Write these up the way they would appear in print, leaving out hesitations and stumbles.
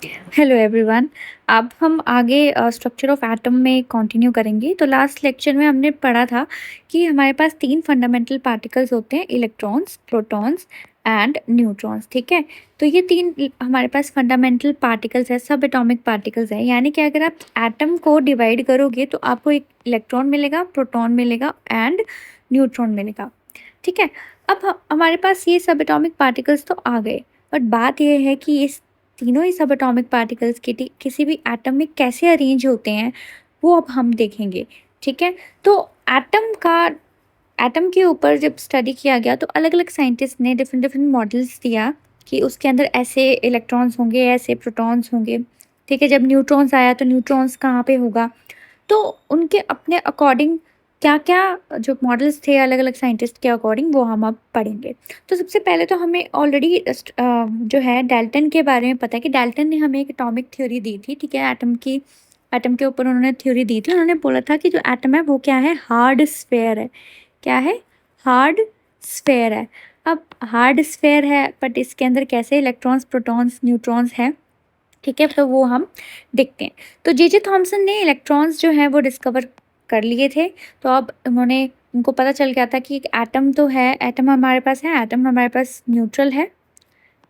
Hello everyone. अब हम आगे स्ट्रक्चर ऑफ एटम में कंटिन्यू करेंगे। तो लास्ट लेक्चर में हमने पढ़ा था कि हमारे पास तीन फंडामेंटल पार्टिकल्स होते हैं, इलेक्ट्रॉन्स, प्रोटॉन्स एंड न्यूट्रॉन्स। ठीक है, तो ये तीन हमारे पास फंडामेंटल पार्टिकल्स है, सब एटॉमिक पार्टिकल्स है। यानी कि अगर आप एटम को डिवाइड करोगे तो आपको एक इलेक्ट्रॉन मिलेगा, प्रोटॉन मिलेगा एंड न्यूट्रॉन मिलेगा। ठीक है, अब हमारे पास ये सब एटॉमिक पार्टिकल्स तो आ गए, बट बात यह है कि इस तीनों ही सब एटॉमिक पार्टिकल्स किसी भी एटम में कैसे अरेंज होते हैं वो अब हम देखेंगे। ठीक है, तो एटम के ऊपर जब स्टडी किया गया तो अलग अलग साइंटिस्ट ने डिफरेंट डिफरेंट मॉडल्स दिया कि उसके अंदर ऐसे इलेक्ट्रॉन्स होंगे, ऐसे प्रोटॉन्स होंगे। ठीक है, जब न्यूट्रॉन्स आया तो न्यूट्रॉन्स कहाँ पे होगा, तो उनके अपने अकॉर्डिंग क्या क्या जो मॉडल्स थे अलग अलग साइंटिस्ट के अकॉर्डिंग वो हम अब पढ़ेंगे। तो सबसे पहले तो हमें ऑलरेडी जो है डाल्टन के बारे में पता है कि डाल्टन ने हमें एक एटॉमिक थ्योरी दी थी। ठीक है, एटम के ऊपर उन्होंने थ्योरी दी थी। उन्होंने बोला था कि जो एटम है वो क्या है, हार्ड स्फेयर है। क्या है, हार्ड स्फेयर है। अब हार्ड स्फेयर है बट इसके अंदर कैसे इलेक्ट्रॉन्स, प्रोटॉन्स, न्यूट्रॉन्स है। ठीक है, तो वो हम देखते हैं। तो जे थॉमसन ने इलेक्ट्रॉन्स जो है वो डिस्कवर कर लिए थे। तो अब उनको पता चल गया था कि एक एटम तो है, एटम हमारे पास है, एटम हमारे पास न्यूट्रल है।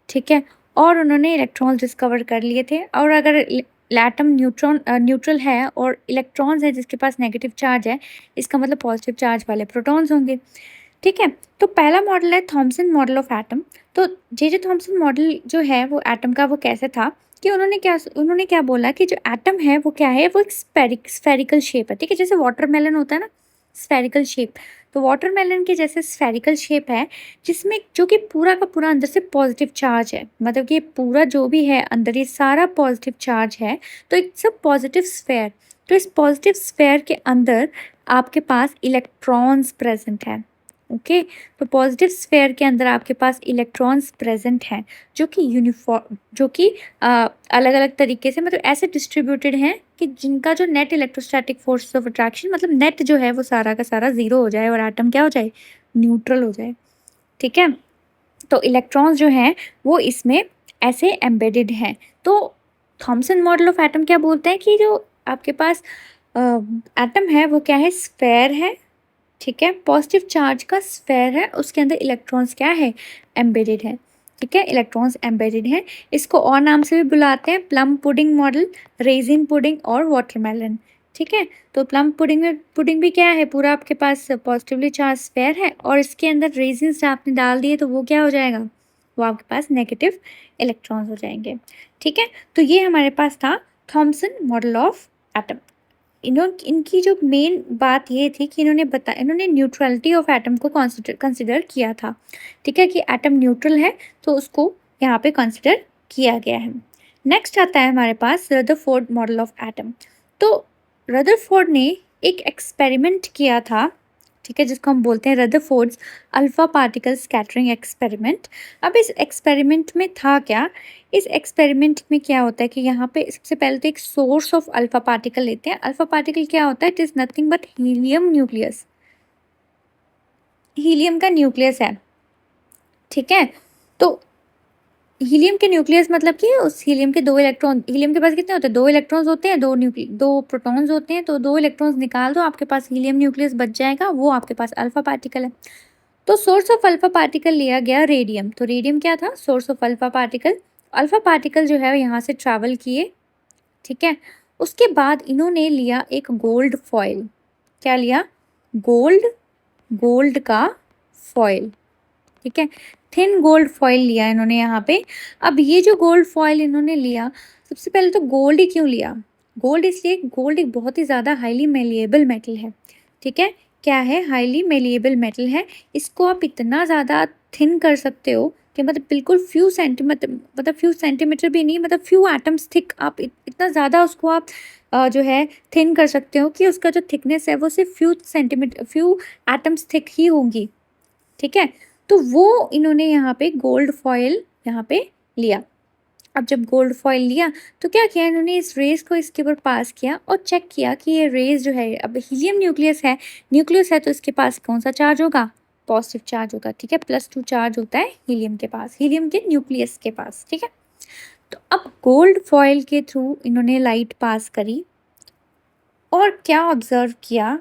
ठीक है, और उन्होंने इलेक्ट्रॉन्स डिस्कवर कर लिए थे। और अगर एटम न्यूट्रल है और इलेक्ट्रॉन्स है जिसके पास नेगेटिव चार्ज है, इसका मतलब पॉजिटिव चार्ज वाले प्रोटॉन्स होंगे। ठीक है, तो पहला मॉडल है थॉमसन मॉडल ऑफ एटम। तो जे थॉमसन मॉडल जो है वो एटम का वो कैसे था कि उन्होंने क्या बोला कि जो एटम है वो क्या है, वो एक स्फेरिकल शेप है। ठीक है, जैसे वाटरमेलन होता है ना, स्फेरिकल शेप। तो वाटरमेलन के जैसे स्फेरिकल शेप है जिसमें जो कि पूरा का पूरा अंदर से पॉजिटिव चार्ज है, मतलब कि पूरा जो भी है अंदर ये सारा पॉजिटिव चार्ज है। तो इट्स अ पॉजिटिव स्फेयर। तो इस पॉजिटिव स्फेयर के अंदर आपके पास इलेक्ट्रॉन्स प्रेजेंट हैं। ओके, तो पॉजिटिव स्फेयर के अंदर आपके पास इलेक्ट्रॉन्स प्रेजेंट हैं जो कि अलग अलग तरीके से, मतलब ऐसे डिस्ट्रीब्यूटेड हैं कि जिनका जो net electrostatic force of attraction, मतलब नेट जो है वो सारा का सारा ज़ीरो हो जाए और एटम क्या हो जाए, न्यूट्रल हो जाए। ठीक है, तो इलेक्ट्रॉन्स जो हैं वो इसमें ऐसे एम्बेडेड हैं। तो थॉमसन मॉडल ऑफ एटम क्या बोलते हैं कि जो आपके पास एटम है वो क्या है, स्फेयर है। ठीक है, पॉजिटिव चार्ज का स्फेयर है, उसके अंदर इलेक्ट्रॉन्स क्या है, एम्बेडेड है। ठीक है, इलेक्ट्रॉन्स एम्बेडेड हैं। इसको और नाम से भी बुलाते हैं, plum pudding model, resin pudding और वाटरमेलन। ठीक है, तो प्लम पुडिंग भी क्या है, पूरा आपके पास पॉजिटिवली चार्ज स्फेयर है और इसके अंदर रेजिन्स आपने डाल दिए तो वो क्या हो जाएगा, वो आपके पास नेगेटिव इलेक्ट्रॉन्स हो जाएंगे। ठीक है, तो ये हमारे पास था थॉमसन मॉडल ऑफ एटम। इनकी जो मेन बात ये थी कि इन्होंने न्यूट्रलिटी ऑफ एटम को कंसिडर किया था। ठीक है, कि एटम न्यूट्रल है तो उसको यहाँ पे कंसिडर किया गया है। नेक्स्ट आता है हमारे पास रदरफोर्ड मॉडल ऑफ एटम। तो रदरफोर्ड ने एक एक्सपेरिमेंट किया था। ठीक है, जिसको हम बोलते हैं Rutherford's alpha particle scattering experiment. अब इस एक्सपेरिमेंट में था क्या, इस एक्सपेरिमेंट में क्या होता है कि यहाँ पे सबसे पहले तो एक सोर्स ऑफ अल्फा पार्टिकल लेते हैं। अल्फा पार्टिकल क्या होता है, it is nothing but helium nucleus. Helium का न्यूक्लियस है। ठीक है, तो हीलियम के न्यूक्लियस मतलब कि उस हीलियम के दो इलेक्ट्रॉन, हीलियम के पास कितने होते हैं, दो इलेक्ट्रॉन्स होते हैं, दो प्रोटॉन्स होते हैं। तो दो इलेक्ट्रॉन्स निकाल दो, आपके पास हीलियम न्यूक्लियस बच जाएगा, वो आपके पास अल्फा पार्टिकल है। तो सोर्स ऑफ अल्फा पार्टिकल लिया गया रेडियम। तो रेडियम क्या था, source of alpha particle. Alpha particle जो है यहाँ से ट्रैवल किए। ठीक है, उसके बाद इन्होंने लिया एक गोल्ड फॉयल। क्या लिया, गोल्ड, गोल्ड का फॉयल। ठीक है, थिन गोल्ड फॉयल लिया इन्होंने यहाँ पे। अब ये जो गोल्ड फॉयल इन्होंने लिया, सबसे पहले तो गोल्ड ही क्यों लिया, गोल्ड इसलिए, गोल्ड एक बहुत ही ज़्यादा हाईली मेलिएबल मेटल है। ठीक है, क्या है, हाईली मेलिएबल मेटल है। इसको आप इतना ज़्यादा थिन कर सकते हो कि मतलब बिल्कुल फ्यू सेंटीमीटर भी नहीं, मतलब फ्यू एटम्स थिक, आप इतना ज़्यादा उसको आप जो है थिन कर सकते हो कि उसका जो थिकनेस है वो सिर्फ फ्यू एटम्स थिक ही होंगी। ठीक है, तो वो इन्होंने यहाँ पे गोल्ड फॉयल यहाँ पे लिया। अब जब गोल्ड फॉयल लिया तो क्या किया इन्होंने, इस रेस को इसके ऊपर पास किया और चेक किया कि ये रेस जो है, अब हीलियम न्यूक्लियस है तो इसके पास कौन सा चार्ज होगा, पॉजिटिव चार्ज होगा। ठीक है, +2 चार्ज होता है हीलियम के पास, हीलियम के न्यूक्लियस के पास। ठीक है, तो अब गोल्ड फॉइल के थ्रू इन्होंने लाइट पास करी और क्या ऑब्जर्व किया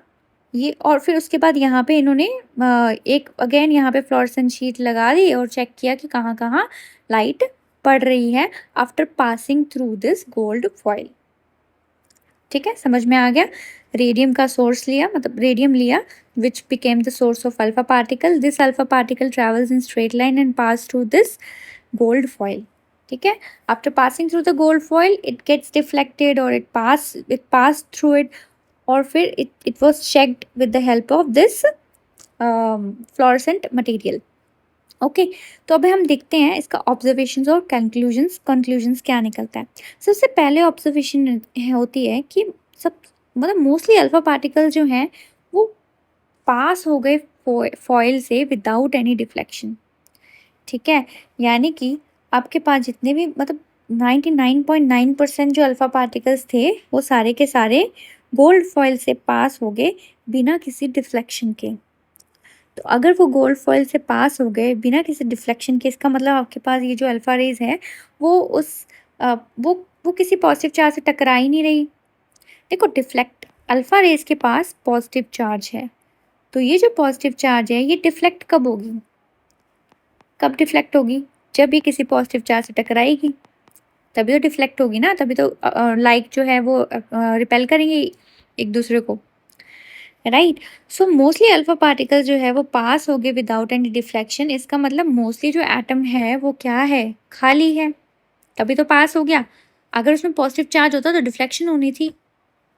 ये, और फिर उसके बाद यहाँ पे इन्होंने एक अगेन यहाँ पे फ्लोरेसेंट शीट लगा दी और चेक किया कि कहाँ कहाँ लाइट पड़ रही है after passing through this gold foil. ठीक है, समझ में आ गया। रेडियम का सोर्स लिया, मतलब रेडियम लिया which became the source of alpha particle. This alpha particle travels in straight line and pass through this gold foil. ठीक है, after passing through the gold foil it gets deflected और it pass through it, और फिर it was checked with the help of this fluorescent material। Okay, तो अब हम देखते हैं इसका ऑब्जर्वेशंस और कंक्लूजन्स क्या निकलता है। सबसे पहले ऑब्जर्वेशन होती है कि सब मतलब मोस्टली अल्फा पार्टिकल जो हैं वो पास हो गए फॉइल से विदाउट एनी डिफ्लेक्शन। ठीक है, यानी कि आपके पास जितने भी मतलब 99.9% जो अल्फा पार्टिकल्स थे वो सारे के सारे गोल्ड फॉइल से पास हो गए बिना किसी डिफ्लेक्शन के। तो अगर वो गोल्ड फॉइल से पास हो गए बिना किसी डिफ्लेक्शन के, इसका मतलब आपके पास ये जो अल्फा रेज है वो वो किसी पॉजिटिव चार्ज से टकरा ही नहीं रही। देखो, डिफ्लेक्ट अल्फा रेज के पास पॉजिटिव चार्ज है, तो ये जो पॉजिटिव चार्ज है ये डिफ्लेक्ट कब होगी? कब डिफ्लेक्ट होगी? जब ये किसी पॉजिटिव चार्ज से टकराएगी तभी तो डिफ्लेक्ट होगी ना, तभी तो लाइट जो है वो रिपेल करेंगे एक दूसरे को, right. So mostly alpha particle जो है वो पास हो गए विदाउट एनी डिफ्लेक्शन। इसका मतलब मोस्टली जो एटम है वो क्या है? खाली है, तभी तो पास हो गया। अगर उसमें पॉजिटिव चार्ज होता तो डिफ्लेक्शन होनी थी,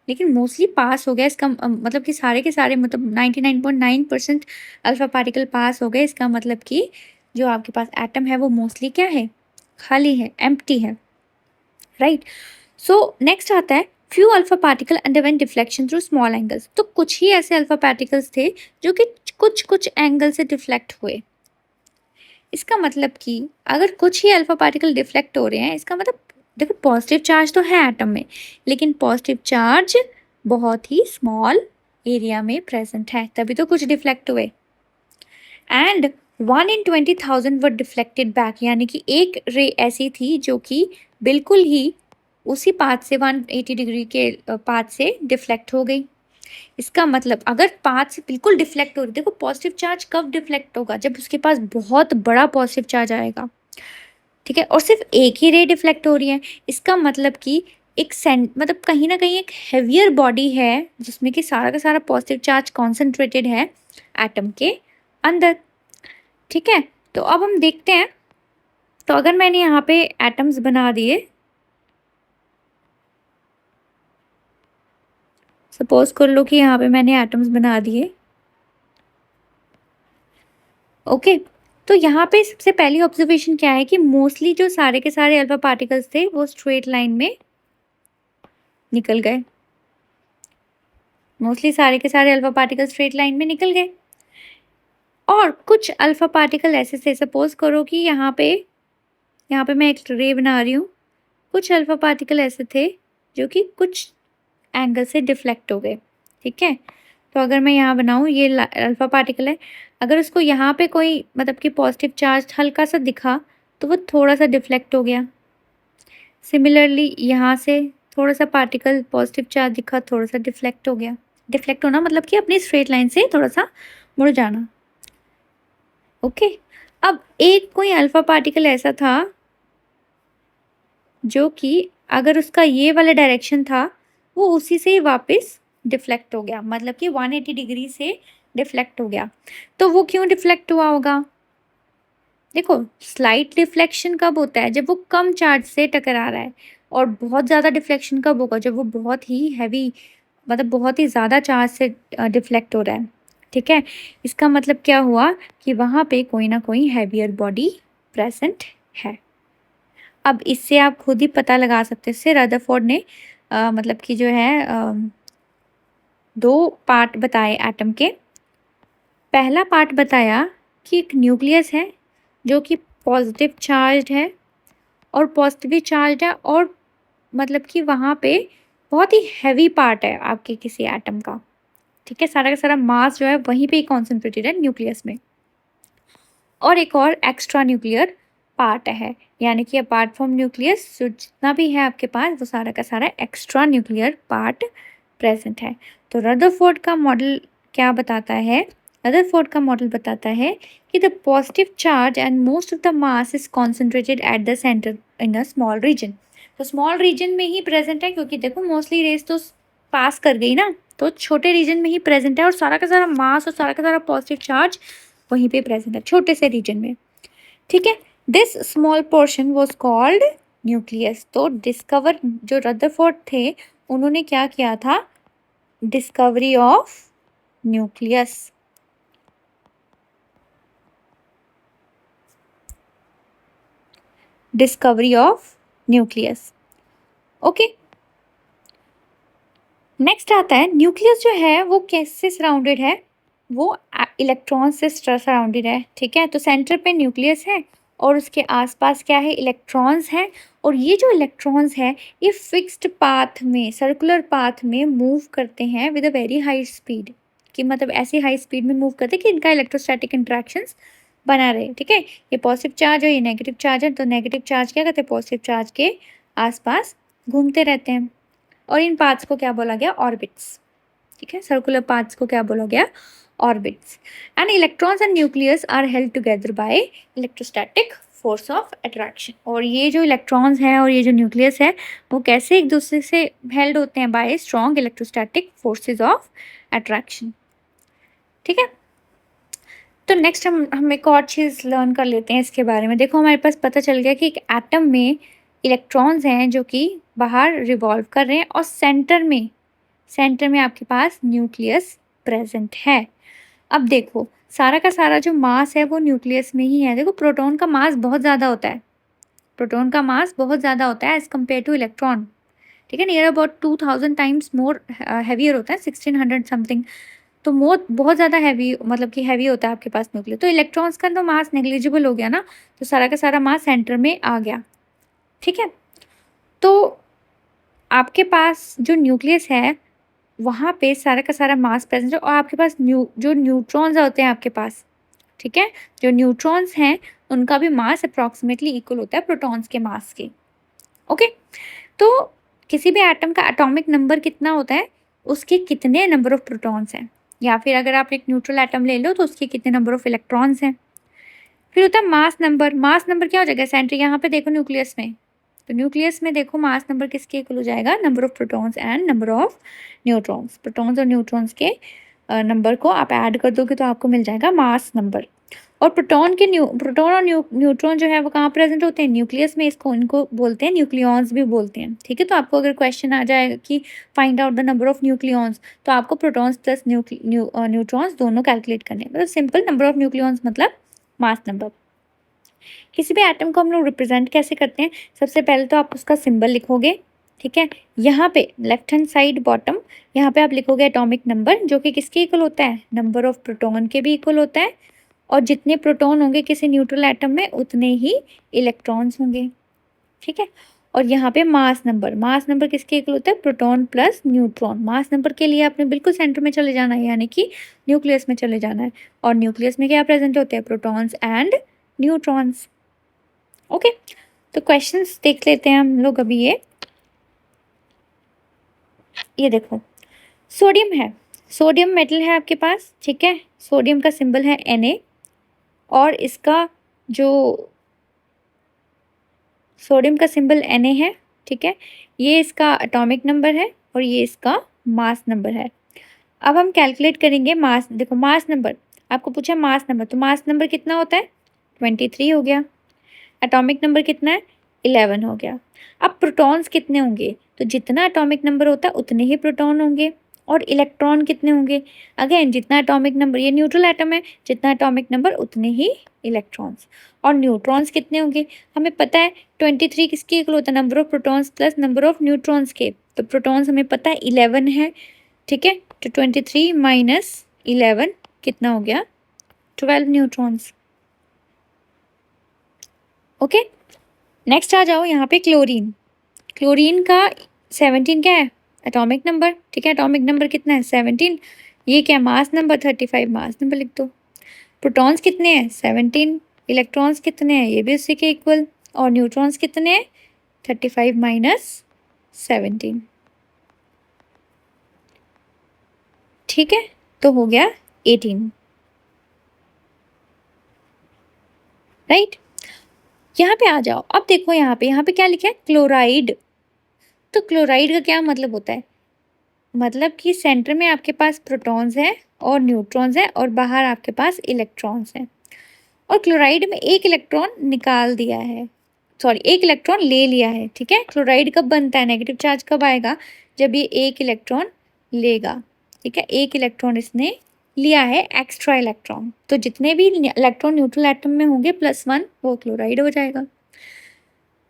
लेकिन मोस्टली पास हो गया। इसका मतलब कि सारे के सारे मतलब 99.9% अल्फा पार्टिकल पास हो गए। इसका मतलब कि जो आपके पास एटम है वो मोस्टली क्या है? खाली है, एम्प्टी है, राइट। सो नेक्स्ट आता है few alpha particle underwent deflection through small angles. तो कुछ ही ऐसे अल्फा पार्टिकल्स थे जो कि कुछ कुछ एंगल से डिफ्लेक्ट हुए। इसका मतलब कि अगर कुछ ही अल्फा पार्टिकल डिफ्लेक्ट हो रहे हैं, इसका मतलब देखो पॉजिटिव चार्ज तो है एटम में, लेकिन पॉजिटिव चार्ज बहुत ही स्मॉल एरिया में प्रेजेंट है, तभी तो कुछ डिफ्लेक्ट हुए। And 1 in 20,000 were deflected back, यानी कि एक रे ऐसी थी जो कि बिल्कुल ही उसी पाथ से 180 डिग्री के पाथ से डिफ्लेक्ट हो गई। इसका मतलब अगर पाथ से बिल्कुल डिफ्लेक्ट हो रही, देखो पॉजिटिव चार्ज कब डिफ्लेक्ट होगा? जब उसके पास बहुत बड़ा पॉजिटिव चार्ज आएगा। ठीक है, और सिर्फ एक ही रे डिफ्लेक्ट हो रही है। इसका मतलब कि एक मतलब कहीं ना कहीं एक हेवियर बॉडी है जिसमें कि सारा का सारा पॉजिटिव चार्ज कॉन्सेंट्रेटेड है एटम के अंदर। ठीक है, तो अब हम देखते हैं। तो अगर मैंने यहाँ पे एटम्स बना दिए, सपोज कर लो कि यहाँ पे मैंने एटम्स बना दिए। ओके, तो यहाँ पे सबसे पहली ऑब्जर्वेशन क्या है कि मोस्टली जो सारे के सारे अल्फा पार्टिकल्स थे वो स्ट्रेट लाइन में निकल गए। मोस्टली सारे के सारे अल्फा पार्टिकल स्ट्रेट लाइन में निकल गए, और कुछ अल्फा पार्टिकल ऐसे थे, सपोज करो कि यहाँ पे मैं एक रे बना रही हूँ। कुछ अल्फा पार्टिकल ऐसे थे जो कि कुछ एंगल से डिफ्लेक्ट हो गए। ठीक है, तो अगर मैं यहाँ बनाऊँ, ये अल्फा पार्टिकल है, अगर उसको यहाँ पे कोई मतलब कि पॉजिटिव चार्ज हल्का सा दिखा तो वो थोड़ा सा डिफ्लेक्ट हो गया। सिमिलरली यहाँ से थोड़ा सा पार्टिकल पॉजिटिव चार्ज दिखा, थोड़ा सा डिफ्लेक्ट हो गया। डिफ्लेक्ट होना मतलब कि अपनी स्ट्रेट लाइन से थोड़ा सा मुड़ जाना। ओके, अब एक कोई अल्फा पार्टिकल ऐसा था जो कि अगर उसका ये वाला डायरेक्शन था वो उसी से वापस डिफ्लेक्ट हो गया, मतलब कि 180 डिग्री से डिफ्लेक्ट हो गया। तो वो क्यों डिफ्लेक्ट हुआ होगा? देखो, स्लाइट डिफ्लेक्शन कब होता है? जब वो कम चार्ज से टकरा रहा है, और बहुत ज़्यादा डिफ्लेक्शन कब होगा? जब वो बहुत ही हैवी मतलब बहुत ही ज़्यादा चार्ज से डिफ्लेक्ट हो रहा है। ठीक है, इसका मतलब क्या हुआ कि वहाँ पे कोई ना कोई हैवियर बॉडी प्रेजेंट है। अब इससे आप खुद ही पता लगा सकते हैं। इससे रदरफोर्ड ने मतलब कि जो है 2 पार्ट बताए एटम के। पहला पार्ट बताया कि एक न्यूक्लियस है जो कि पॉजिटिव चार्ज है, और पॉजिटिवली चार्ज है, और मतलब कि वहाँ पे बहुत ही हैवी पार्ट है आपके किसी एटम का। ठीक है, सारा का सारा मास जो है वहीं पे ही कॉन्सेंट्रेटेड है न्यूक्लियस में। और एक और एक्स्ट्रा न्यूक्लियर पार्ट है, यानी कि अपार्ट फ्रॉम न्यूक्लियस जो जितना भी है आपके पास वो सारा का सारा एक्स्ट्रा न्यूक्लियर पार्ट प्रेजेंट है। तो रदरफोर्ड का मॉडल क्या बताता है? रदरफोर्ड का मॉडल बताता है कि the positive charge and most of the mass is concentrated at the centre in a small region. तो स्मॉल रीजन में ही प्रेजेंट है, क्योंकि देखो मोस्टली रेस तो पास कर गई ना, तो छोटे रीजन में ही प्रेजेंट है और सारा का सारा मास और सारा का सारा पॉजिटिव चार्ज वहीं पे प्रेजेंट है, छोटे से रीजन में। ठीक है, this small portion was called nucleus. तो डिस्कवर जो रदरफोर्ड थे उन्होंने क्या किया था? Discovery of nucleus. Discovery of nucleus. Okay, next आता है न्यूक्लियस जो है वो कैसे सराउंडेड है? वो इलेक्ट्रॉन से सराउंडेड है। ठीक है, तो सेंटर पे न्यूक्लियस है और उसके आसपास क्या है? इलेक्ट्रॉन्स हैं। और ये जो इलेक्ट्रॉन्स है ये फिक्स्ड पाथ में, सर्कुलर पाथ में मूव करते हैं with a very high speed, कि मतलब ऐसी हाई स्पीड में मूव करते हैं कि इनका इलेक्ट्रोस्टैटिक इंट्रैक्शंस बना रहे। ठीक है, ये पॉजिटिव चार्ज और ये नेगेटिव चार्ज है, तो नेगेटिव चार्ज क्या करते हैं? पॉजिटिव चार्ज के आसपास घूमते रहते हैं। और इन पाथ्स को क्या बोला गया? ऑर्बिट्स। ठीक है, सर्कुलर पाथ्स को क्या बोला गया? Orbits. And electrons and nucleus are held together by electrostatic force of attraction. और ये जो इलेक्ट्रॉन्स हैं और ये जो न्यूक्लियस है वो कैसे एक दूसरे से हेल्ड होते हैं? Bye strong electrostatic forces of attraction. ठीक है, तो नेक्स्ट हम एक और चीज़ लर्न कर लेते हैं इसके बारे में। देखो हमारे पास पता चल गया कि एक एटम में इलेक्ट्रॉन्स हैं जो कि बाहर रिवॉल्व कर रहे हैं और सेंटर में आपके पास न्यूक्लियस प्रेजेंट है। अब देखो सारा का सारा जो मास है वो न्यूक्लियस में ही है। देखो प्रोटॉन का मास बहुत ज़्यादा होता है, प्रोटॉन का मास बहुत ज़्यादा होता है एज़ कम्पेयर टू इलेक्ट्रॉन। ठीक है, near about 2000 times more heavier होता है, 1600 समथिंग। तो मोर बहुत ज़्यादा हैवी, मतलब कि हैवी होता है आपके पास न्यूक्लियस। तो इलेक्ट्रॉन्स का तो मास नेग्लिजिबल हो गया ना, तो सारा का सारा मास सेंटर में आ गया। ठीक है, तो आपके पास जो न्यूक्लियस है वहाँ पे सारा का सारा मास प्रेजेंट है और आपके पास जो न्यूट्रॉन्स होते हैं आपके पास। ठीक है, जो न्यूट्रॉन्स हैं उनका भी मास अप्रॉक्सीमेटली इक्वल होता है प्रोटॉन्स के मास के। ओके, तो किसी भी एटम का एटॉमिक नंबर कितना होता है? उसके कितने नंबर ऑफ प्रोटॉन्स हैं, या फिर अगर आप एक न्यूट्रल एटम ले लो तो उसके कितने नंबर ऑफ इलेक्ट्रॉन्स हैं। फिर होता है मास नंबर। मास नंबर क्या हो जाएगा? सेंटर यहाँ पे देखो न्यूक्लियस में, तो न्यूक्लियस में देखो मास नंबर किसके इक्वल हो जाएगा? Number of protons and number of neutrons. Protons और न्यूट्रॉन्स के नंबर को आप ऐड कर दोगे तो आपको मिल जाएगा मास नंबर। और प्रोटॉन और न्यूट्रॉन जो है वो कहाँ प्रेजेंट होते हैं? न्यूक्लियस में। इनको बोलते हैं न्यूक्लियॉन्स भी बोलते हैं। ठीक है, तो आपको अगर क्वेश्चन आ जाए कि find out the number of nucleons, तो आपको प्रोटॉन्स प्लस न्यूट्रॉन्स दोनों कैलकुलेट करने हैं। मतलब सिंपल, नंबर ऑफ न्यूक्लियॉन्स मतलब मास नंबर। किसी भी एटम को हम लोग रिप्रेजेंट कैसे करते हैं? सबसे पहले तो आप उसका सिंबल लिखोगे। ठीक है, यहाँ पे लेफ्ट हैंड साइड बॉटम यहाँ पे आप लिखोगे एटॉमिक नंबर, जो कि किसके इक्वल होता है? नंबर ऑफ प्रोटॉन के भी इक्वल होता है। और जितने प्रोटॉन होंगे किसी न्यूट्रल एटम में उतने ही इलेक्ट्रॉन्स होंगे। ठीक है, और यहाँ पे मास नंबर किसके इक्वल होता है? Proton plus neutron. Mass number के लिए आपने बिल्कुल सेंटर में चले जाना है, यानी कि न्यूक्लियस में चले जाना है। और न्यूक्लियस में क्या प्रेजेंट होते हैं? Protons and neutrons. ओके, तो क्वेश्चंस देख लेते हैं हम लोग अभी। ये देखो सोडियम है, सोडियम मेटल है आपके पास। ठीक है, सोडियम का सिंबल है Na और इसका जो सोडियम का सिंबल Na है। ठीक है, ये इसका एटॉमिक नंबर है और ये इसका मास नंबर है। अब हम कैलकुलेट करेंगे मास। देखो मास नंबर आपको पूछा, मास नंबर, तो मास नंबर कितना होता है? 23 हो गया। एटॉमिक नंबर कितना है? 11 हो गया। अब प्रोटॉन्स कितने होंगे? तो जितना एटॉमिक नंबर होता है उतने ही प्रोटॉन होंगे। और इलेक्ट्रॉन कितने होंगे? अगेन जितना एटॉमिक नंबर, ये न्यूट्रल एटम है, जितना एटॉमिक नंबर उतने ही इलेक्ट्रॉन्स। और न्यूट्रॉन्स कितने होंगे? हमें पता है 23 किसके इक्वल होता है? Number of protons plus number of neutrons के। तो प्रोटॉन्स हमें पता है 11 है। ठीक है, तो 23 माइनस 11 कितना हो गया? 12 न्यूट्रॉन्स। ओके, नेक्स्ट आ जाओ यहाँ पे क्लोरीन। क्लोरीन का 17 क्या है? Atomic number. ठीक है, एटॉमिक नंबर कितना है? 17। ये क्या? मास नंबर 35, मास नंबर लिख दो। प्रोटॉन्स कितने हैं? 17। इलेक्ट्रॉन्स कितने हैं, ये भी उसी के इक्वल, और न्यूट्रॉन्स कितने हैं, 35 माइनस 17। ठीक है, तो हो गया 18, राइट। यहाँ पे आ जाओ, अब देखो यहाँ पे क्या लिखा है, क्लोराइड। तो क्लोराइड का क्या मतलब होता है, मतलब कि सेंटर में आपके पास प्रोटॉन्स है और न्यूट्रॉन्स है और बाहर आपके पास इलेक्ट्रॉन्स है, और क्लोराइड में एक इलेक्ट्रॉन निकाल दिया है, सॉरी एक इलेक्ट्रॉन ले लिया है। ठीक है, क्लोराइड कब बनता है, नेगेटिव चार्ज कब आएगा, जब ये एक इलेक्ट्रॉन लेगा। ठीक है, एक इलेक्ट्रॉन इसने लिया है, एक्स्ट्रा इलेक्ट्रॉन, तो जितने भी इलेक्ट्रॉन न्यूट्रल एटम में होंगे +1 वो क्लोराइड हो जाएगा।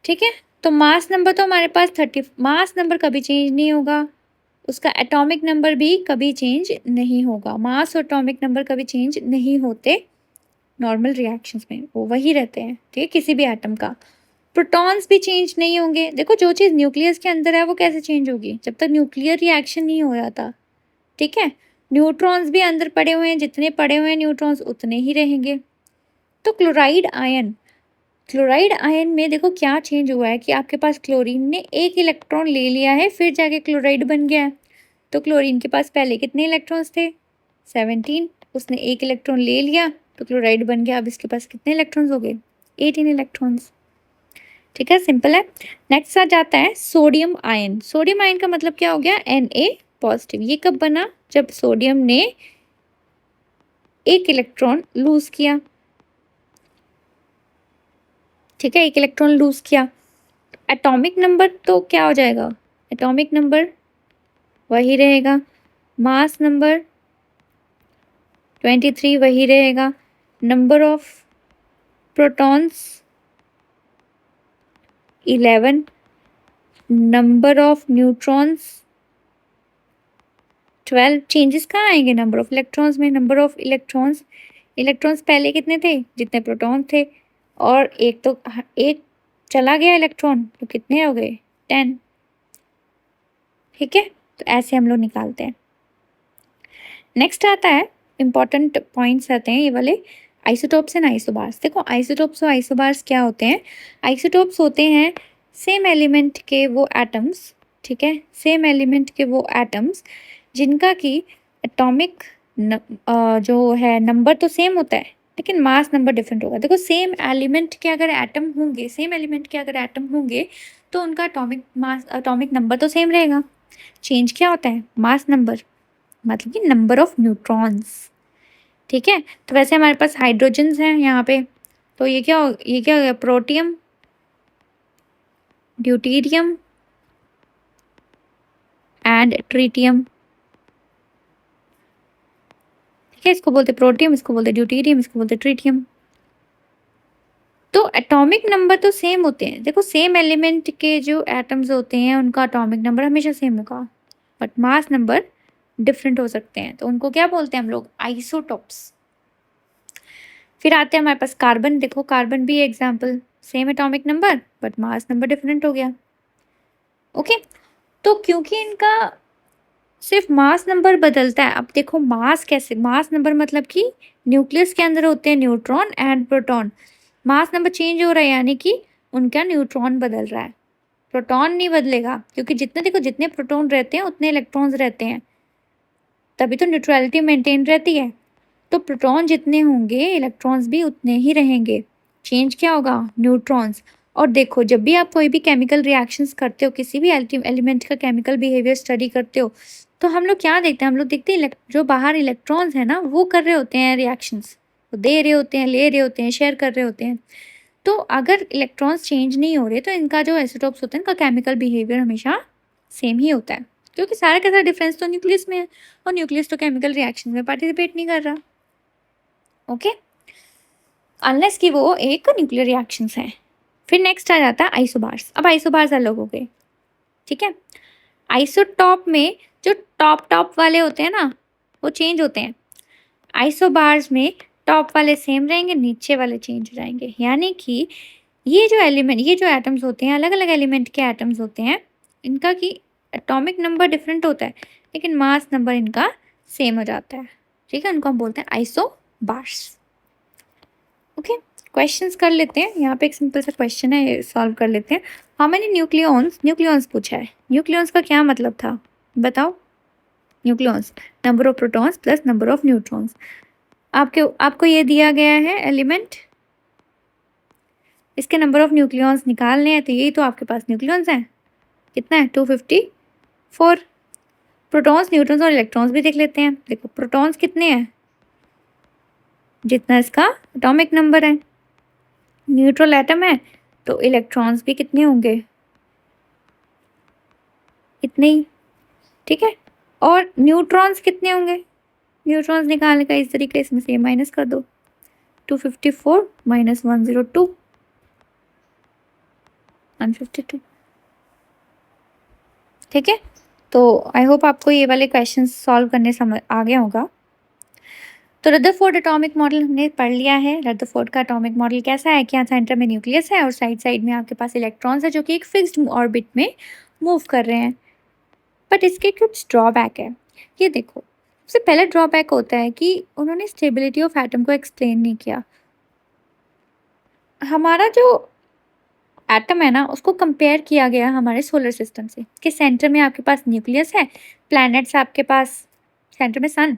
ठीक है, तो मास नंबर तो हमारे पास 30, मास नंबर कभी चेंज नहीं होगा, उसका एटॉमिक नंबर भी कभी चेंज नहीं होगा। मास और एटॉमिक नंबर कभी चेंज नहीं होते नॉर्मल रिएक्शंस में, वो वही रहते हैं। ठीक है, किसी भी एटम का। प्रोटॉन्स भी चेंज नहीं होंगे। देखो जो चीज़ न्यूक्लियस के अंदर है वो कैसे चेंज होगी, जब तक न्यूक्लियर रिएक्शन नहीं हो जाता। ठीक है, न्यूट्रॉन्स भी अंदर पड़े हुए हैं, जितने पड़े हुए हैं न्यूट्रॉन्स उतने ही रहेंगे। तो क्लोराइड आयन में देखो क्या चेंज हुआ है कि आपके पास क्लोरीन ने एक इलेक्ट्रॉन ले लिया है, फिर जाके क्लोराइड बन गया है। तो क्लोरीन के पास पहले कितने इलेक्ट्रॉन्स थे, 17, उसने एक इलेक्ट्रॉन ले लिया तो क्लोराइड बन गया। अब इसके पास कितने इलेक्ट्रॉन्स हो गए, 18 इलेक्ट्रॉन्स। ठीक है, सिंपल है। नेक्स्ट आ जाता है सोडियम आयन। सोडियम आयन का मतलब क्या हो गया, Na पॉजिटिव। ये कब बना, जब सोडियम ने एक इलेक्ट्रॉन लूज किया। ठीक है, एक इलेक्ट्रॉन लूज किया। एटॉमिक नंबर तो क्या हो जाएगा, एटॉमिक नंबर वही रहेगा, मास नंबर 23 वही रहेगा, number of protons 11, number of neutrons 12। Changes कहाँ आएंगे, नंबर ऑफ इलेक्ट्रॉन्स में। नंबर ऑफ इलेक्ट्रॉन्स पहले कितने थे, जितने प्रोटॉन थे, और एक चला गया इलेक्ट्रॉन तो कितने हो गए, 10। ठीक है, तो ऐसे हम लोग निकालते हैं। नेक्स्ट आता है, इंपॉर्टेंट पॉइंट्स आते हैं ये वाले, आइसोटोप्स एंड आइसोबार्स। देखो आइसोटोप्स और आइसोबार्स क्या होते हैं, आइसोटोप्स होते हैं सेम एलिमेंट के वो एटम्स। ठीक है, सेम एलिमेंट के वो एटम्स जिनका कि एटॉमिक जो है नंबर तो सेम होता है लेकिन मास नंबर डिफरेंट होगा। देखो सेम एलिमेंट के अगर एटम होंगे तो उनका एटॉमिक नंबर तो सेम रहेगा। चेंज क्या होता है, मास नंबर, मतलब कि नंबर ऑफ न्यूट्रॉन्स। ठीक है, तो वैसे हमारे पास हाइड्रोजन्स हैं यहाँ पे, तो ये क्या हो गया, प्रोटियम, ड्यूटीरियम एंड ट्रीटियम। ठीक है, इसको बोलते प्रोटियम, इसको बोलते ड्यूटीरियम, इसको बोलते ट्रीटियम। तो एटॉमिक नंबर तो सेम होते हैं। देखो सेम एलिमेंट के जो एटम्स होते हैं उनका एटॉमिक नंबर हमेशा सेम होगा, बट मास नंबर डिफरेंट हो सकते हैं, तो उनको क्या बोलते हैं हम लोग, आइसोटॉप्स। फिर आते हैं हमारे पास कार्बन। देखो कार्बन भी example, same atomic number but mass number different हो गया। ओके, तो क्योंकि इनका सिर्फ मास नंबर बदलता है। अब देखो मास कैसे, मास नंबर मतलब कि न्यूक्लियस के अंदर होते हैं neutron and proton, mass number change हो रहा है यानी कि उनका न्यूट्रॉन बदल रहा है, प्रोटॉन नहीं बदलेगा, क्योंकि जितने प्रोटॉन रहते हैं उतने इलेक्ट्रॉन्स रहते हैं, तभी तो न्यूट्रलिटी मेंटेन रहती है। तो प्रोटॉन जितने होंगे इलेक्ट्रॉन्स भी उतने ही रहेंगे। चेंज क्या होगा, न्यूट्रॉन्स। और देखो जब भी आप कोई भी केमिकल रिएक्शंस करते हो, किसी भी एलिमेंट का केमिकल बिहेवियर स्टडी करते हो, तो हम लोग क्या देखते हैं, हम लोग देखते हैं जो बाहर इलेक्ट्रॉन्स हैं ना वो कर रहे होते हैं रिएक्शंस, वो दे रहे होते हैं, ले रहे होते हैं, शेयर कर रहे होते हैं। तो अगर इलेक्ट्रॉन्स चेंज नहीं हो रहे तो इनका जो आइसोटोप्स होते हैं इनका केमिकल बिहेवियर हमेशा सेम ही होता है, क्योंकि सारा का सारा डिफरेंस तो न्यूक्लियस में है, और न्यूक्लियस तो केमिकल रिएक्शन में पार्टिसिपेट नहीं कर रहा। ओके, अनलेस कि वो एक न्यूक्लियर रिएक्शंस हैं। फिर नेक्स्ट आ जाता है आइसोबार्स। अब आइसोबार्स अलग हो गए। ठीक है, आइसोटॉप में जो टॉप वाले होते हैं ना वो चेंज होते हैं, आइसोबार्स में टॉप वाले सेम रहेंगे, नीचे वाले चेंज हो जाएंगे। यानी कि ये जो एटम्स होते हैं, अलग अलग एलिमेंट के एटम्स होते हैं, इनका की एटॉमिक नंबर डिफरेंट होता है लेकिन मास नंबर इनका सेम हो जाता है। ठीक है, उनको हम बोलते हैं आइसोबार्स। ओके, क्वेश्चंस कर लेते हैं। यहाँ पे एक सिंपल सा क्वेश्चन है, सॉल्व कर लेते हैं। हाउ मेनी न्यूक्लियॉन्स पूछा है। न्यूक्लियॉन्स का क्या मतलब था बताओ। Nucleons number of protons plus number of neutrons. आपको ये दिया गया है एलिमेंट, इसके नंबर ऑफ न्यूक्लियॉन्स निकालने हैं, तो यही तो आपके पास न्यूक्लियॉन्स हैं। कितना है 254। प्रोटॉन्स न्यूट्रॉन्स और इलेक्ट्रॉन्स भी देख लेते हैं। देखो प्रोटॉन्स कितने हैं, जितना इसका एटॉमिक नंबर है। न्यूट्रल एटम है तो इलेक्ट्रॉन्स भी कितने होंगे, इतने ही। ठीक है, और न्यूट्रॉन्स कितने होंगे, न्यूट्रॉन्स निकालने का इस तरीके इसमें से माइनस कर दो। 254 माइनस 102 152। ठीक है, तो आई होप आपको ये वाले क्वेश्चन सॉल्व करने समझ आ गया होगा। तो रदरफोर्ड एटॉमिक मॉडल हमने पढ़ लिया है। रदरफोर्ड का एटॉमिक मॉडल कैसा है कि यहाँ सेंटर में न्यूक्लियस है और साइड साइड में आपके पास इलेक्ट्रॉन्स है जो कि एक फिक्स्ड ऑर्बिट में मूव कर रहे हैं। बट इसके कुछ ड्रॉबैक है। ये देखो, सबसे पहला ड्रॉबैक होता है कि उन्होंने स्टेबिलिटी ऑफ एटम को एक्सप्लेन नहीं किया। हमारा जो एटम है ना, उसको कंपेयर किया गया हमारे सोलर सिस्टम से कि सेंटर में आपके पास न्यूक्लियस है, प्लैनेट्स आपके पास, सेंटर में सन।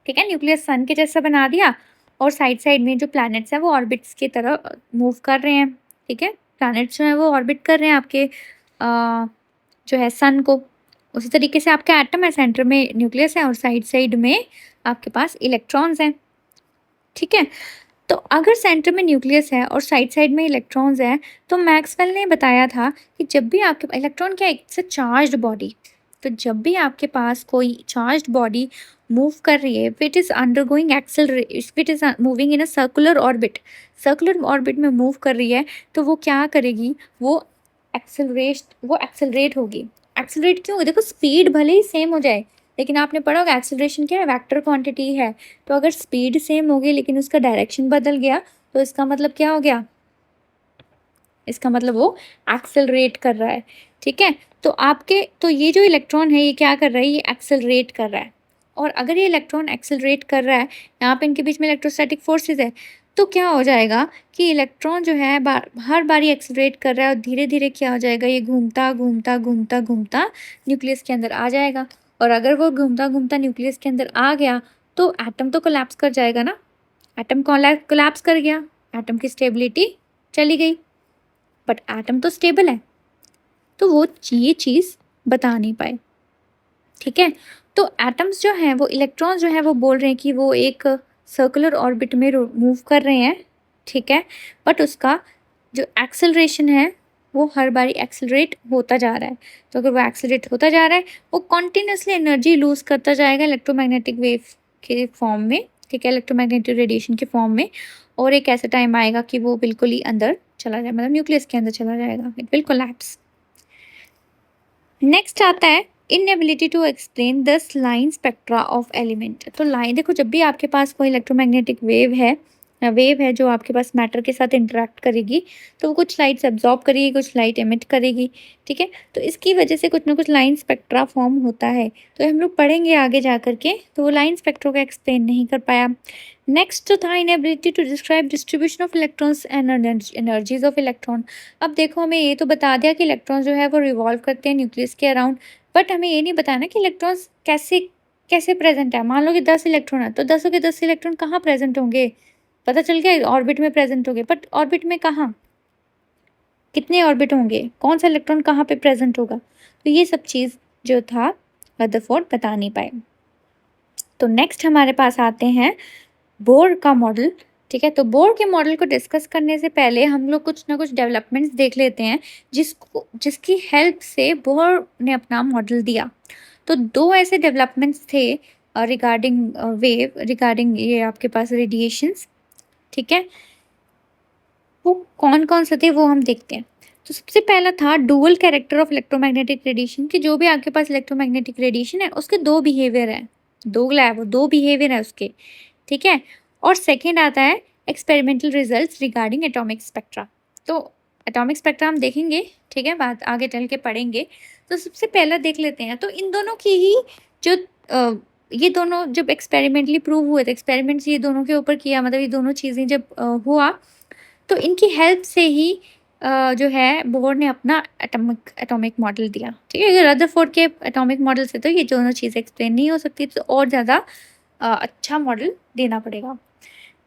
ठीक है, न्यूक्लियस सन के जैसा बना दिया और साइड साइड में जो प्लैनेट्स हैं वो ऑर्बिट्स की तरह मूव कर रहे हैं। ठीक है, प्लैनेट्स जो हैं वो ऑर्बिट कर रहे हैं आपके जो है सन को। उसी तरीके से आपका एटम है, सेंटर में न्यूक्लियस है और साइड साइड में आपके पास इलेक्ट्रॉन्स हैं। ठीक है, तो अगर सेंटर में न्यूक्लियस है और साइड साइड में इलेक्ट्रॉन्स हैं, तो मैक्सवेल ने बताया था कि जब भी आपके इलेक्ट्रॉन क्या है, इट्स अ चार्ज्ड बॉडी। तो जब भी आपके पास कोई चार्ज्ड बॉडी मूव कर रही है, it is undergoing it is moving in a circular orbit में मूव कर रही है, तो वो क्या करेगी, वो एक्सेलरेट होगी। एक्सेलरेट क्यों, देखो स्पीड भले ही सेम हो जाए, लेकिन आपने पढ़ा होगा एक्सेलरेशन क्या है, वेक्टर क्वांटिटी है। तो अगर स्पीड सेम होगी लेकिन उसका डायरेक्शन बदल गया, तो इसका मतलब क्या हो गया, इसका मतलब वो एक्सेलरेट कर रहा है। ठीक है, तो ये जो इलेक्ट्रॉन है ये क्या कर रहा है, ये एक्सेलरेट कर रहा है। और अगर ये इलेक्ट्रॉन एक्सेलरेट कर रहा है, यहाँ पे इनके बीच में इलेक्ट्रोस्टैटिक फोर्सेस है, तो क्या हो जाएगा कि इलेक्ट्रॉन जो है हर बारी एक्सेलरेट कर रहा है और धीरे धीरे क्या हो जाएगा, ये घूमता घूमता घूमता घूमता न्यूक्लियस के अंदर आ जाएगा। और अगर वो घूमता घूमता न्यूक्लियस के अंदर आ गया तो एटम तो कोलैप्स कर जाएगा ना। एटम कोलैप्स कर गया, एटम की स्टेबिलिटी चली गई। बट एटम तो स्टेबल है, तो वो ये चीज़ बता नहीं पाए। ठीक है, तो एटम्स जो हैं वो इलेक्ट्रॉन्स जो हैं वो बोल रहे हैं कि वो एक सर्कुलर ऑर्बिट में मूव कर रहे हैं। ठीक है, बट उसका जो एक्सेलरेशन है वो हर बारी एक्सेलरेट होता जा रहा है। तो अगर वो एक्सेलरेट होता जा रहा है, वो कॉन्टिन्यूसली एनर्जी लूज़ करता जाएगा इलेक्ट्रोमैग्नेटिक वेव के फॉर्म में। ठीक है, इलेक्ट्रोमैग्नेटिक रेडिएशन के फॉर्म में। और एक ऐसा टाइम आएगा कि वो बिल्कुल ही अंदर चला जाए, मतलब न्यूक्लियस के अंदर चला जाएगा, इट विल कोलैप्स। नेक्स्ट आता है inability to explain the line spectra of element. तो लाइन देखो, जब भी आपके पास कोई इलेक्ट्रोमैग्नेटिक वेव है जो आपके पास मैटर के साथ इंटरेक्ट करेगी, तो वो कुछ लाइट्स एब्जॉर्ब करेगी, कुछ लाइट एमिट करेगी। ठीक है, तो इसकी वजह से कुछ ना कुछ लाइन स्पेक्ट्रा फॉर्म होता है। तो हम लोग पढ़ेंगे आगे जा करके, तो वो लाइन स्पेक्ट्रा को एक्सप्लेन नहीं कर पाया। नेक्स्ट जो था inability to describe distribution of electrons and energies of electron. अब देखो, हमें ये तो बता दिया कि इलेक्ट्रॉन जो है वो रिवॉल्व करते हैं न्यूक्लियस के अराउंड, बट हमें ये नहीं बताना कि इलेक्ट्रॉन्स कैसे कैसे प्रेजेंट है। मान लो कि 10 इलेक्ट्रॉन है, तो 10 के 10 इलेक्ट्रॉन कहाँ प्रेजेंट होंगे, पता चल गया ऑर्बिट में प्रेजेंट होंगे, बट ऑर्बिट में कहाँ, कितने ऑर्बिट होंगे, कौन सा इलेक्ट्रॉन कहाँ पे प्रेजेंट होगा, तो ये सब चीज़ जो था रदरफोर्ड बता नहीं पाए। तो नेक्स्ट हमारे पास आते हैं बोर का मॉडल। ठीक है, तो बोर के मॉडल को डिस्कस करने से पहले हम लोग कुछ ना कुछ डेवलपमेंट्स देख लेते हैं जिसकी हेल्प से बोर ने अपना मॉडल दिया। तो दो ऐसे डेवलपमेंट्स थे रिगार्डिंग ये आपके पास रेडिएशंस। ठीक है, वो कौन कौन से थे वो हम देखते हैं। तो सबसे पहला था dual character of electromagnetic radiation, कि जो भी आपके पास इलेक्ट्रोमैग्नेटिक रेडिएशन है उसके दो बिहेवियर है, दो बिहेवियर है उसके। ठीक है, और सेकेंड आता है experimental results regarding atomic spectra. तो एटॉमिक स्पेक्ट्रा हम देखेंगे, ठीक है, बात आगे चल के पढ़ेंगे। तो सबसे पहला देख लेते हैं, तो इन दोनों की ही जो ये दोनों जब एक्सपेरिमेंटली प्रूव हुए थे, एक्सपेरिमेंट्स ये दोनों के ऊपर किया, मतलब ये दोनों चीज़ें जब हुआ, तो इनकी हेल्प से ही जो है बोर ने अपना एटॉमिक मॉडल दिया। ठीक है, अगर रदरफोर्ड के एटॉमिक मॉडल से तो ये दोनों चीज़ें एक्सप्लेन नहीं हो सकती, तो और ज़्यादा अच्छा मॉडल देना पड़ेगा।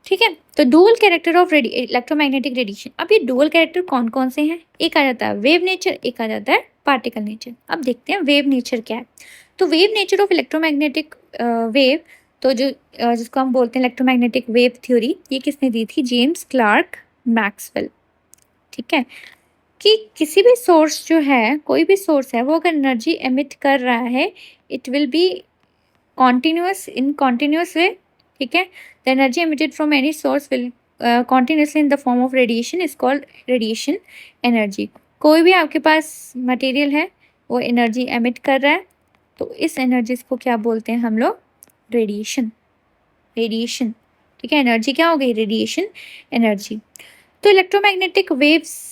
ठीक है, तो dual character of electromagnetic radiation. अब ये डुअल कैरेक्टर कौन कौन से हैं? एक आ जाता है वेव नेचर, एक आ जाता है पार्टिकल नेचर। अब देखते हैं वेव नेचर क्या है। तो wave nature of electromagnetic wave, तो जो जिसको हम बोलते हैं इलेक्ट्रोमैग्नेटिक वेव थ्योरी, ये किसने दी थी? James Clerk Maxwell. ठीक है, कि किसी भी सोर्स जो है, कोई भी सोर्स है, वो अगर एनर्जी एमिट कर रहा है, it will be continuous in continuous way. ठीक है, the energy emitted from any source will continuously in the form of radiation is called radiation energy. कोई भी आपके पास मटेरियल है, वो एनर्जी एमिट कर रहा है, तो इस एनर्जीज को क्या बोलते हैं हम लोग? रेडिएशन। रेडिएशन, ठीक है, एनर्जी क्या हो गई? Radiation energy. तो इलेक्ट्रोमैग्नेटिक वेव्स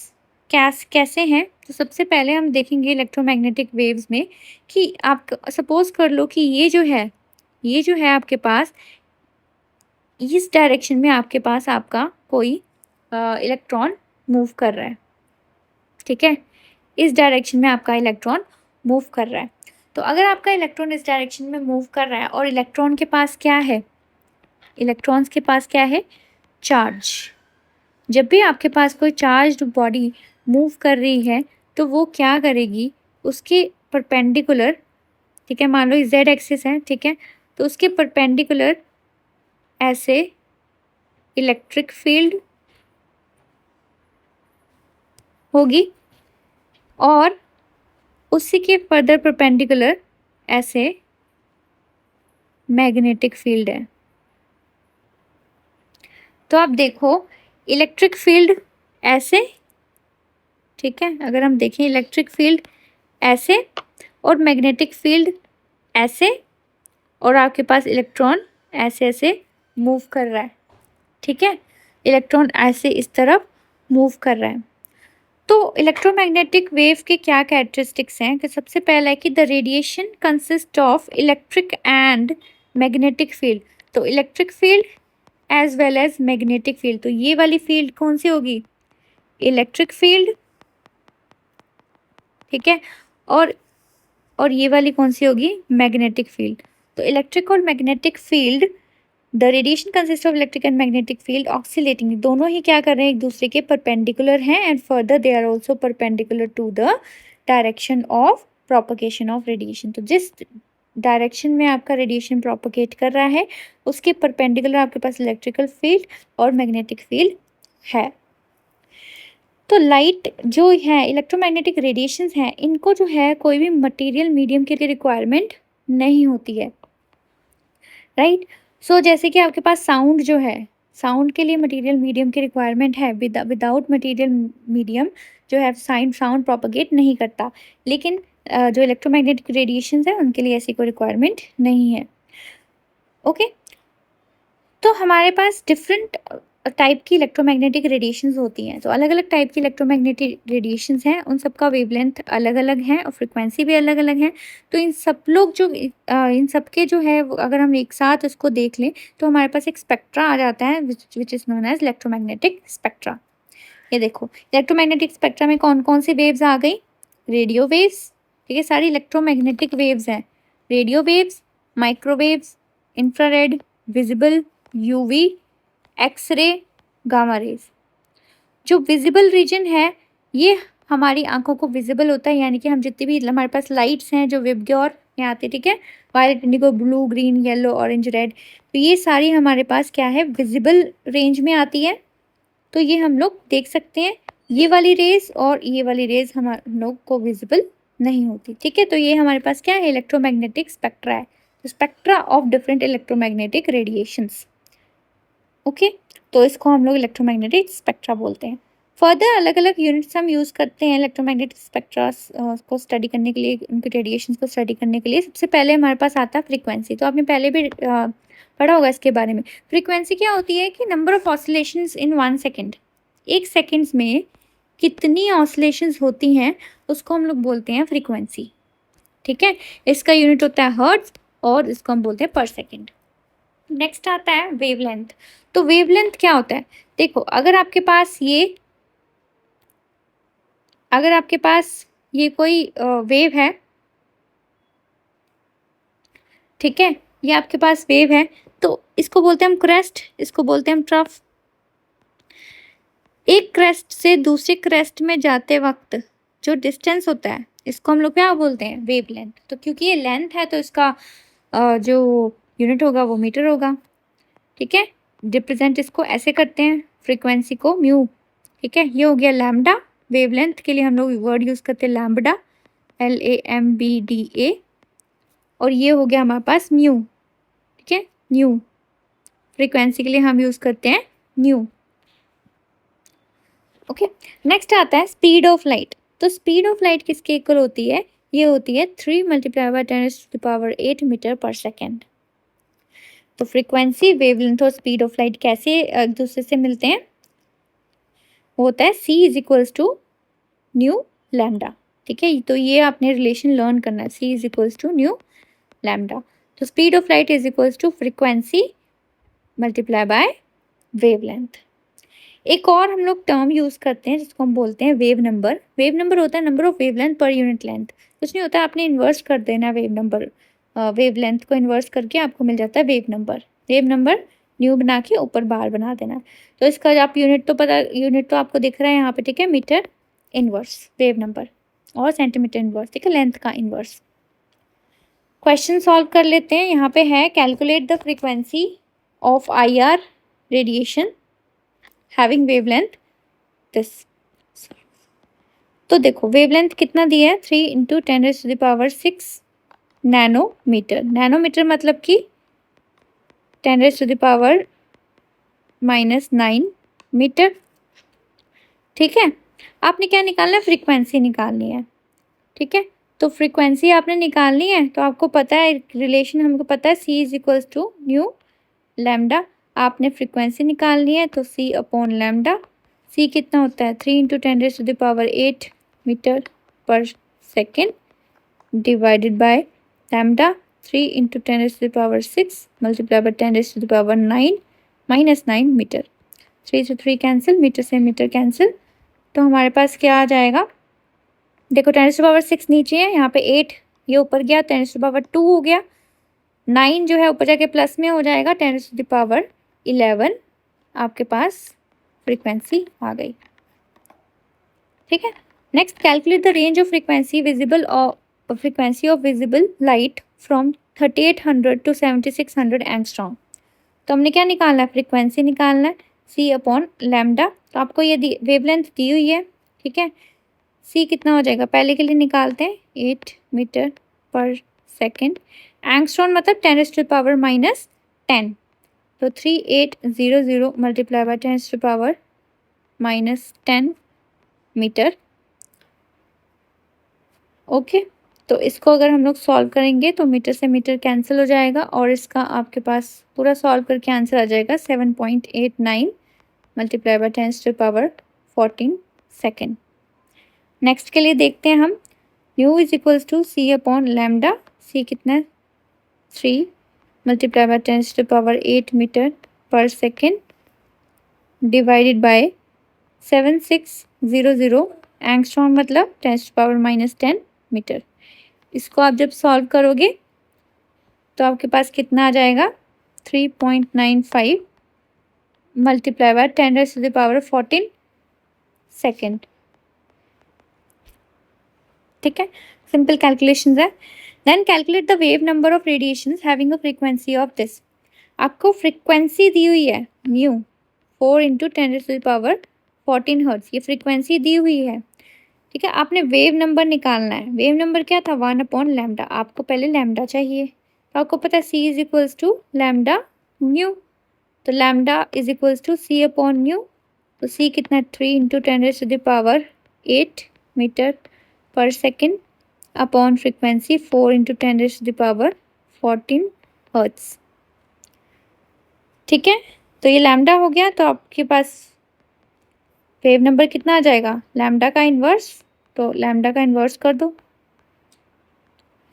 कैसे हैं? तो सबसे पहले हम देखेंगे इलेक्ट्रोमैग्नेटिक वेव्स में कि आप सपोज कर लो कि ये जो है आपके पास, इस डायरेक्शन में आपके पास आपका कोई इलेक्ट्रॉन मूव कर रहा है। ठीक है, इस डायरेक्शन में आपका इलेक्ट्रॉन मूव कर रहा है। तो अगर आपका इलेक्ट्रॉन इस डायरेक्शन में मूव कर रहा है और इलेक्ट्रॉन के पास क्या है? इलेक्ट्रॉन्स के पास क्या है? चार्ज। जब भी आपके पास कोई चार्ज्ड बॉडी मूव कर रही है, तो वो क्या करेगी? उसके परपेंडिकुलर, ठीक है, मान लो जेड एक्सिस है, ठीक है, तो उसके परपेंडिकुलर ऐसे इलेक्ट्रिक फील्ड होगी और उसी के फर्दर परपेंडिकुलर ऐसे मैग्नेटिक फील्ड है। तो आप देखो, इलेक्ट्रिक फील्ड ऐसे, ठीक है, अगर हम देखें इलेक्ट्रिक फील्ड ऐसे और मैग्नेटिक फील्ड ऐसे, और आपके पास इलेक्ट्रॉन ऐसे ऐसे मूव कर रहा है। ठीक है, इलेक्ट्रॉन ऐसे इस तरफ मूव कर रहा है। तो इलेक्ट्रोमैग्नेटिक वेव के क्या कैरेक्टरिस्टिक्स हैं? कि सबसे पहला है कि the radiation consist of electric and magnetic field. तो electric field as well as magnetic field. तो ये वाली फील्ड कौन सी होगी? Electric field. ठीक है, और ये वाली कौन सी होगी? Magnetic field. तो इलेक्ट्रिक और magnetic field, the radiation consist of electric and magnetic field oscillating, दोनों ही क्या कर रहे हैं? एक दूसरे के परपेंडिकुलर हैं, and further they are also perpendicular to the direction of propagation of radiation. तो जिस डायरेक्शन में आपका रेडिएशन प्रोपगेट कर रहा है, उसके परपेंडिकुलर आपके पास इलेक्ट्रिकल फील्ड और मैग्नेटिक फील्ड है। तो लाइट जो है, इलेक्ट्रोमैग्नेटिक रेडिएशंस हैं, इनको जो है कोई भी मटेरियल मीडियम के लिए रिक्वायरमेंट नहीं होती है, राइट। सो जैसे कि आपके पास साउंड जो है, साउंड के लिए मटेरियल मीडियम की रिक्वायरमेंट है। विदाउट मटेरियल मीडियम जो है साउंड प्रोपगेट नहीं करता, लेकिन जो इलेक्ट्रोमैग्नेटिक रेडिएशंस है उनके लिए ऐसी कोई रिक्वायरमेंट नहीं है। ओके, तो हमारे पास डिफरेंट टाइप की इलेक्ट्रोमैग्नेटिक रेडिएशंस होती हैं। तो अलग अलग टाइप की इलेक्ट्रोमैग्नेटिक रेडिएशंस हैं, उन सबका वेवलेंथ अलग अलग है और फ्रिक्वेंसी भी अलग अलग है। तो इन सब लोग जो इन सब के जो है, अगर हम एक साथ इसको देख लें तो हमारे पास एक स्पेक्ट्रा आ जाता है which is known as electromagnetic spectra. ये देखो, इलेक्ट्रोमैग्नेटिक स्पेक्ट्रा में कौन कौन सी वेव्स आ गई? रेडियो वेव्स, ठीक है, सारी इलेक्ट्रोमैग्नेटिक वेव्स हैं। Radio waves, microwaves, infrared, visible, UV, X-ray, gamma rays. जो विजिबल रीजन है, ये हमारी आंखों को विजिबल होता है, यानी कि हम जितनी भी हमारे पास लाइट्स हैं जो विबग्योर में आती है, ठीक है, violet, indigo, blue, green, yellow, orange, red, तो ये सारी हमारे पास क्या है? विजिबल रेंज में आती है। तो ये हम लोग देख सकते हैं। ये वाली रेज और ये वाली रेज हम लोग को विजिबल नहीं होती, ठीक है। तो ये हमारे पास क्या है? इलेक्ट्रोमैग्नेटिक स्पेक्ट्रा है, spectra of different electromagnetic radiations. Okay, तो इसको हम लोग इलेक्ट्रोमैग्नेटिक स्पेक्ट्रा बोलते हैं। फर्दर अलग अलग यूनिट्स हम यूज़ करते हैं इलेक्ट्रोमैग्नेटिक स्पेक्ट्रा को स्टडी करने के लिए, उनके रेडिएशंस को स्टडी करने के लिए। सबसे पहले हमारे पास आता है फ्रीक्वेंसी। तो आपने पहले भी पढ़ा होगा इसके बारे में। फ्रीक्वेंसी क्या होती है? कि number of oscillations in 1 second, एक सेकेंड्स में कितनी ऑसिलेशंस होती हैं, उसको हम लोग बोलते हैं फ्रीक्वेंसी। ठीक है, इसका यूनिट होता है हर्ट्ज और इसको हम बोलते हैं पर सेकेंड। नेक्स्ट आता है वेवलेंथ। तो वेवलेंथ क्या होता है? देखो, अगर आपके पास ये कोई वेव है, ठीक है, ये आपके पास वेव है, तो इसको बोलते हैं हम क्रेस्ट, इसको बोलते हैं हम ट्रफ। एक क्रेस्ट से दूसरे क्रेस्ट में जाते वक्त जो डिस्टेंस होता है, इसको हम लोग क्या बोलते हैं? वेवलेंथ। तो क्योंकि ये लेंथ है तो इसका जो यूनिट होगा वो मीटर होगा, ठीक है। रिप्रेजेंट इसको ऐसे करते हैं, फ्रीक्वेंसी को म्यू, ठीक है। ये हो गया लैम्डा। वेवलेंथ के लिए हम लोग वर्ड यूज करते हैं लैम्बडा, LAMBDA। और ये हो गया हमारे पास म्यू, ठीक है, न्यू। फ्रीक्वेंसी के लिए हम यूज करते हैं न्यू। ओके, नेक्स्ट आता है स्पीड ऑफ लाइट। तो स्पीड ऑफ लाइट किसके इक्वल होती है? ये होती है 3 मल्टीप्लाई बाय 10⁸ मीटर पर सेकेंड। तो फ्रीक्वेंसी, वेवलेंथ और स्पीड ऑफ लाइट कैसे एक दूसरे से मिलते हैं? वो होता है C is equals to nu lambda, ठीक है। तो ये आपने रिलेशन लर्न करना है, C is equals to nu lambda. तो speed of light is equals to frequency multiply by wavelength. एक और हम लोग टर्म यूज करते हैं जिसको हम बोलते हैं वेव नंबर। वेव नंबर होता है number of wavelength per unit length. कुछ नहीं होता है, आपने इन्वर्स कर देना वेव नंबर, वेवलेंथ को इन्वर्स करके आपको मिल जाता है wave number. Wave number new बना के ऊपर बार बना देना। तो इसका आप यूनिट तो आपको दिख रहा है यहाँ पे, ठीक है, मीटर इनवर्स वेव नंबर, और सेंटीमीटर इनवर्स, ठीक है, लेंथ का इनवर्स। क्वेश्चन सॉल्व कर लेते हैं। यहाँ पे है calculate the frequency of IR radiation having wavelength this. तो देखो वेवलेंथ कितना दिया है? 3 × 10⁶ नैनोमीटर। नैनोमीटर मतलब कि 10⁻⁻9 मीटर, ठीक है। आपने क्या निकालना है? फ्रीक्वेंसी निकालनी है, ठीक है। तो फ्रीक्वेंसी आपने निकालनी है, तो आपको पता है रिलेशन, हमको पता है C is equals to nu lambda. आपने फ्रीक्वेंसी निकालनी है तो C अपॉन लैम्डा। C कितना होता है? 3 × 10⁸ मीटर पर second divided by lambda 3 × 10⁶ multiply by 10⁻9 -9 metre. 3 से 3 कैंसिल, मीटर से मीटर कैंसिल, तो हमारे पास क्या आ जाएगा? देखो 10⁻6 नीचे है, यहाँ पे 8 ये ऊपर गया, 10⁻2 हो गया, 9 जो है ऊपर जाके प्लस में हो जाएगा, 10⁻11 आपके पास फ्रीक्वेंसी आ गई, ठीक है। Next calculate the range of frequency of visible light from 3800 to 7600 angstrom. तो हमने क्या निकालना है? फ्रीक्वेंसी निकालना है, C अपॉन लैम्डा। तो आपको ये वेवलेंथ दी हुई है, ठीक है। C कितना हो जाएगा? पहले के लिए निकालते हैं, 8 मीटर पर सेकेंड। एंगस्ट्रॉम मतलब 10⁻⁻10। तो 3800 मल्टीप्लाई बाय 10⁻⁻10 मीटर, ओके। तो इसको अगर हम लोग सॉल्व करेंगे तो मीटर से मीटर कैंसिल हो जाएगा, और इसका आपके पास पूरा सॉल्व करके आंसर आ जाएगा 7.89 मल्टीप्लाई बाय 10⁻14 सेकेंड। नेक्स्ट के लिए देखते हैं हम, nu is equals to C upon lambda. C कितना है? 3 मल्टीप्लाई बाय 10⁸ मीटर पर सेकेंड डिवाइडेड बाय 7600 एंगस्ट्रॉम मतलब 10⁻⁻10 मीटर। इसको आप जब सॉल्व करोगे तो आपके पास कितना आ जाएगा? 3.95 मल्टीप्लाई बाय 10⁻14 सेकेंड, ठीक है। सिंपल कैलकुलेशंस है। Then calculate the wave number of radiations having a frequency of this. आपको फ्रीक्वेंसी दी हुई है म्यू 4 × 10⁻14 हर्ट्ज, ये फ्रीक्वेंसी दी हुई है, ठीक है। आपने वेव नंबर निकालना है। वेव नंबर क्या था? 1 अपॉन लैम्डा। आपको पहले लैम्डा चाहिए, तो आपको पता है C is equals to lambda nu. तो lambda is equals to C upon nu. तो C कितना? 3 × 10⁸ मीटर पर सेकेंड अपॉन फ्रीक्वेंसी 4 × 10⁻14 हर्ट्ज, ठीक है। तो ये लैम्डा हो गया, तो आपके पास वेव नंबर कितना आ जाएगा? लैम्डा का इन्वर्स, तो लैम्डा का इन्वर्स कर दो।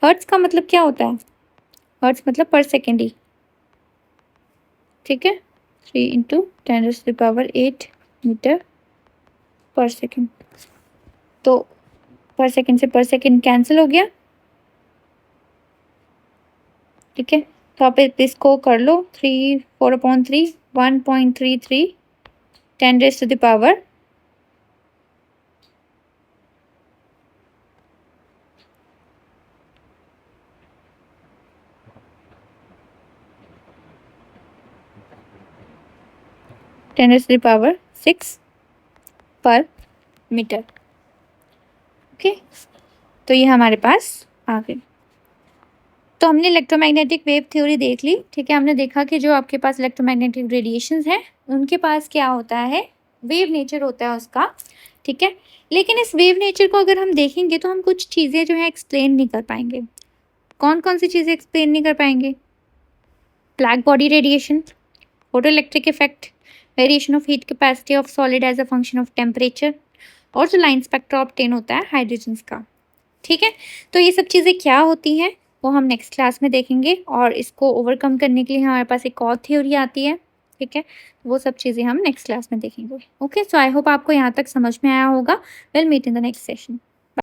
हर्ट्ज का मतलब क्या होता है? हर्ट्ज मतलब पर सेकेंड ही, ठीक है, 3 इंटू 10⁸ मीटर पर सेकेंड। तो पर सेकेंड से पर सेकेंड कैंसिल हो गया, ठीक है। तो आप इसको कर लो, 4/3 1.33 10⁻⁻. 10⁻⁶ पर मीटर। ओके, तो ये हमारे पास आ गई। तो हमने इलेक्ट्रोमैग्नेटिक वेव थ्योरी देख ली, ठीक है। हमने देखा कि जो आपके पास इलेक्ट्रोमैग्नेटिक रेडिएशंस हैं उनके पास क्या होता है, वेव नेचर होता है उसका, ठीक है। लेकिन इस वेव नेचर को अगर हम देखेंगे तो हम कुछ चीज़ें जो है एक्सप्लेन नहीं कर पाएंगे। कौन कौन सी चीज़ें एक्सप्लेन नहीं कर पाएंगे? Black body radiation, photo electric effect, variation of heat capacity of solid as a function of temperature, और जो लाइन स्पेक्ट्रा ऑब्टेन होता है हाइड्रोजन्स का, ठीक है। तो ये सब चीज़ें क्या होती हैं वो हम नेक्स्ट क्लास में देखेंगे, और इसको ओवरकम करने के लिए हमारे पास एक और थ्योरी आती है, ठीक है। वो सब चीज़ें हम नेक्स्ट क्लास में देखेंगे। ओके, सो आई होप आपको यहाँ तक समझ में आया होगा। Will meet in the next session.